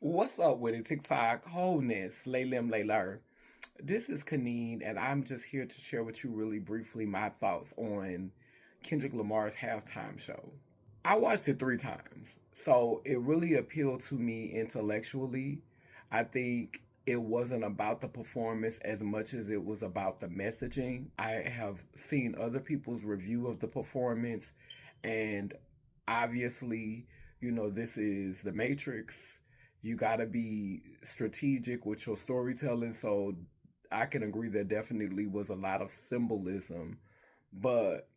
What's up with it, TikTok wholeness, Laylim Layler? This is Kaneen, and I'm just here to share with you really briefly my thoughts on Kendrick Lamar's halftime show. I watched it 3 times, so it really appealed to me intellectually. I think it wasn't about the performance as much as it was about the messaging. I have seen other people's review of the performance, and obviously, this is the Matrix. You got to be strategic with your storytelling, so I can agree there definitely was a lot of symbolism. But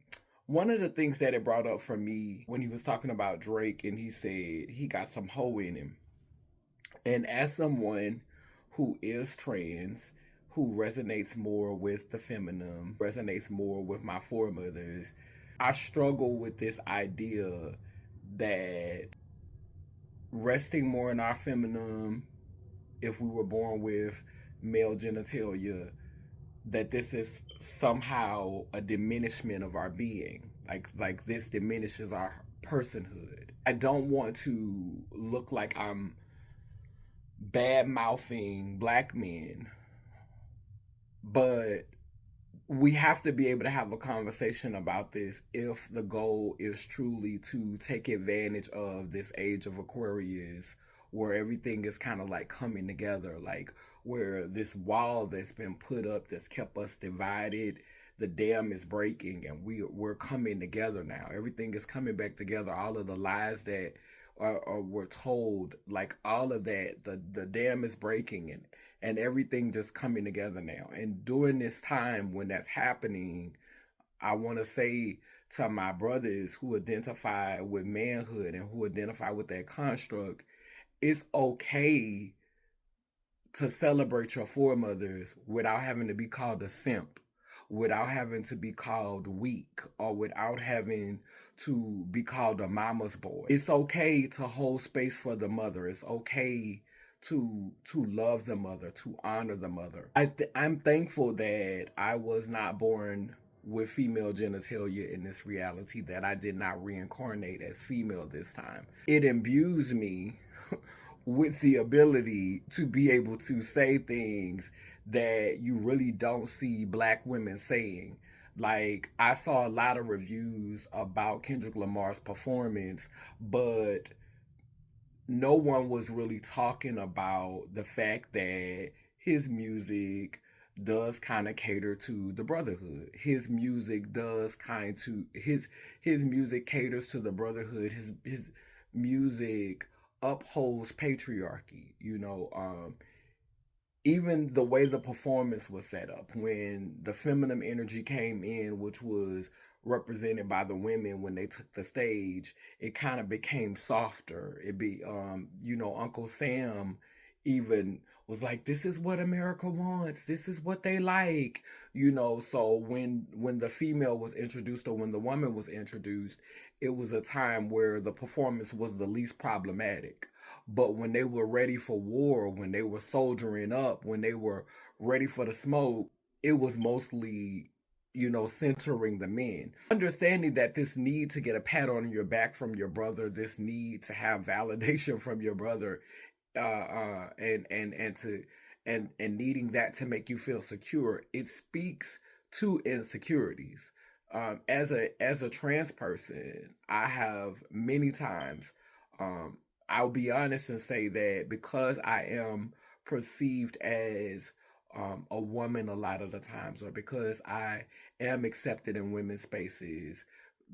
one of the things that it brought up for me when he was talking about Drake and he said he got some hoe in him. And as someone who is trans, who resonates more with the feminine, resonates more with my foremothers, I struggle with this idea that resting more in our feminine, if we were born with male genitalia, that this is somehow a diminishment of our being. Like this diminishes our personhood. I don't want to look like I'm bad mouthing black men, but we have to be able to have a conversation about this if the goal is truly to take advantage of this age of Aquarius where everything is kind of like coming together, like where this wall that's been put up that's kept us divided, the dam is breaking and we're coming together now. Everything is coming back together. All of the lies that were told, like all of that, the dam is breaking and everything just coming together now. And during this time when that's happening, I want to say to my brothers who identify with manhood and who identify with that construct, it's okay to celebrate your foremothers without having to be called a simp, without having to be called weak, or without having to be called a mama's boy. It's okay to hold space for the mother. It's okay to love the mother, to honor the mother. I'm thankful that I was not born with female genitalia in this reality, that I did not reincarnate as female this time. It imbues me with the ability to be able to say things that you really don't see black women saying. Like, I saw a lot of reviews about Kendrick Lamar's performance, but no one was really talking about the fact that his music does kind of cater to the brotherhood. His music does kind to his music caters to the brotherhood. His music upholds patriarchy. Even the way the performance was set up when the feminine energy came in, which was represented by the women when they took the stage, it kind of became softer. Uncle Sam even was like, this is what America wants, this is what they like. So when the female was introduced, or when the woman was introduced, it was a time where the performance was the least problematic. But when they were ready for war, when they were soldiering up, when they were ready for the smoke, it was mostly, centering the men. Understanding that this need to get a pat on your back from your brother, this need to have validation from your brother, and needing that to make you feel secure, it speaks to insecurities. As a trans person, I have many times, I'll be honest and say that because I am perceived as a woman a lot of the times, or because I am accepted in women's spaces,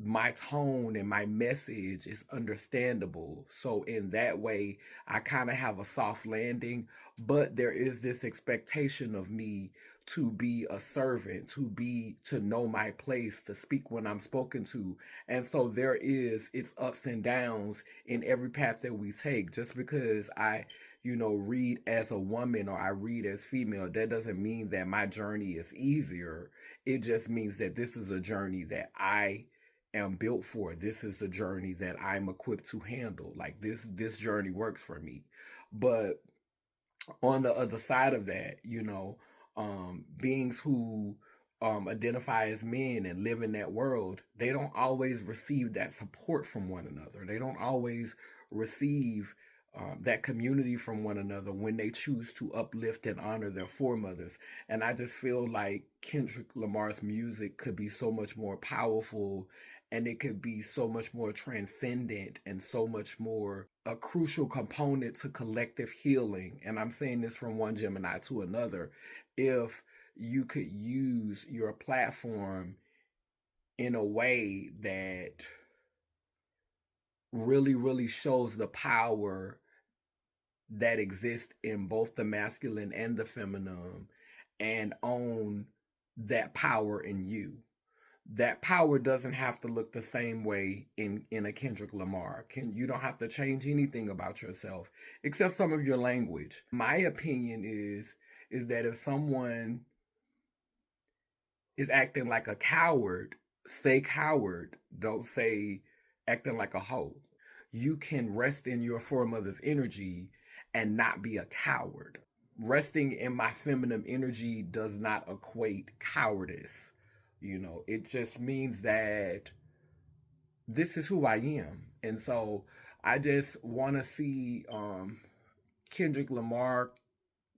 my tone and my message is understandable. So in that way, I kind of have a soft landing, but there is this expectation of me to be a servant, to know my place, to speak when I'm spoken to. And so there is its ups and downs in every path that we take. Just because I read as a woman or I read as female, that doesn't mean that my journey is easier. It just means that this is a journey that I am built for. This is the journey that I'm equipped to handle. Like this journey works for me. But on the other side of that, beings who identify as men and live in that world, they don't always receive that support from one another. They don't always receive that community from one another when they choose to uplift and honor their foremothers. And I just feel like Kendrick Lamar's music could be so much more powerful, and it could be so much more transcendent and so much more a crucial component to collective healing. And I'm saying this from one Gemini to another. If you could use your platform in a way that really, really shows the power that exist in both the masculine and the feminine, and own that power in you. That power doesn't have to look the same way in a Kendrick Lamar. You don't have to change anything about yourself except some of your language. My opinion is that if someone is acting like a coward, say coward. Don't say acting like a hoe. You can rest in your foremother's energy and not be a coward. Resting in my feminine energy does not equate cowardice. It just means that this is who I am. And so I just want to see Kendrick Lamar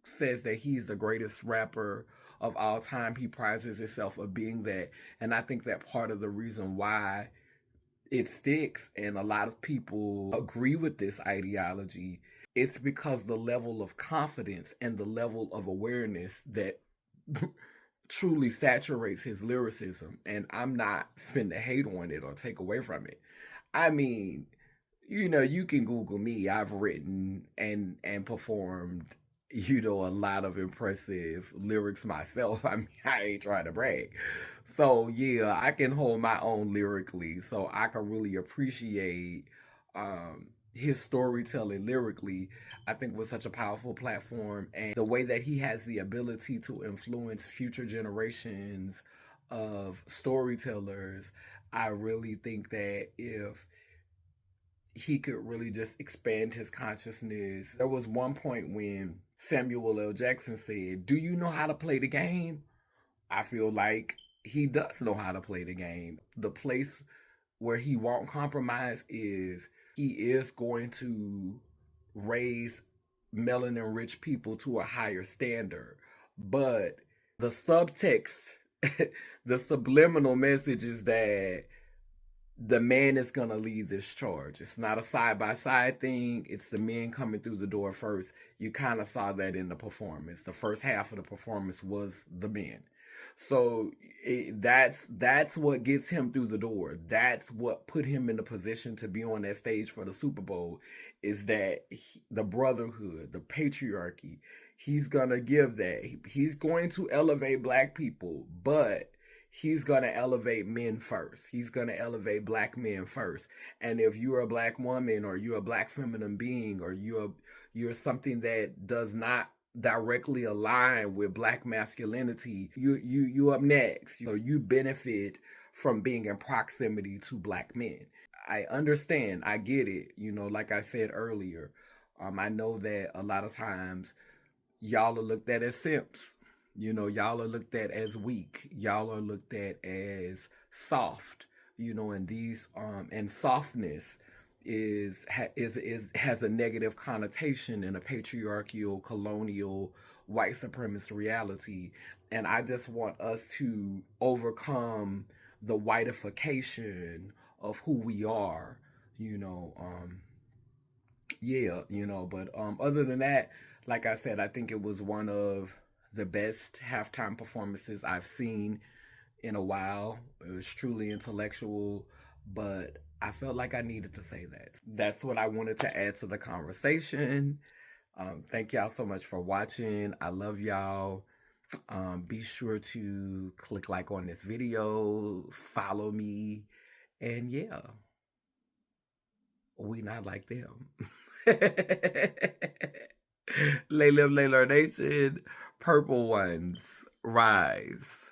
says that he's the greatest rapper of all time. He prizes himself of being that. And I think that part of the reason why it sticks and a lot of people agree with this ideology, it's because the level of confidence and the level of awareness that truly saturates his lyricism. And I'm not finna hate on it or take away from it. I mean, you can Google me. I've written and performed, a lot of impressive lyrics myself. I mean, I ain't trying to brag. So yeah, I can hold my own lyrically. So I can really appreciate his storytelling lyrically. I think was such a powerful platform, and the way that he has the ability to influence future generations of storytellers. I really think that if he could really just expand his consciousness. There was one point when Samuel L. Jackson said, "Do you know how to play the game?" I feel like he does know how to play the game. The place where he won't compromise is he is going to raise melanin rich people to a higher standard. But the subtext, the subliminal message is that the man is going to lead this charge. It's not a side by side thing. It's the men coming through the door first. You kind of saw that in the performance. The first half of the performance was the men. So that's what gets him through the door. That's what put him in the position to be on that stage for the Super Bowl. Is that the brotherhood, the patriarchy? He's gonna give that. He's going to elevate black people, but he's going to elevate men first. He's going to elevate black men first. And if you're a black woman or you're a black feminine being or you're something that does not directly align with black masculinity, you up next. You benefit from being in proximity to black men. I understand. I get it. Like I said earlier, I know that a lot of times y'all are looked at as simps. Y'all are looked at as weak. Y'all are looked at as soft. And these and softness is has a negative connotation in a patriarchal, colonial, white supremacist reality. And I just want us to overcome the whiteification of who we are. You know, yeah, but other than that, like I said, I think it was one of the best halftime performances I've seen in a while. It was truly intellectual, but I felt like I needed to say that. That's what I wanted to add to the conversation. Thank y'all so much for watching. I love y'all. Be sure to click like on this video, follow me, and yeah, we not like them. Lay Live Lay Learn Nation, purple ones, rise.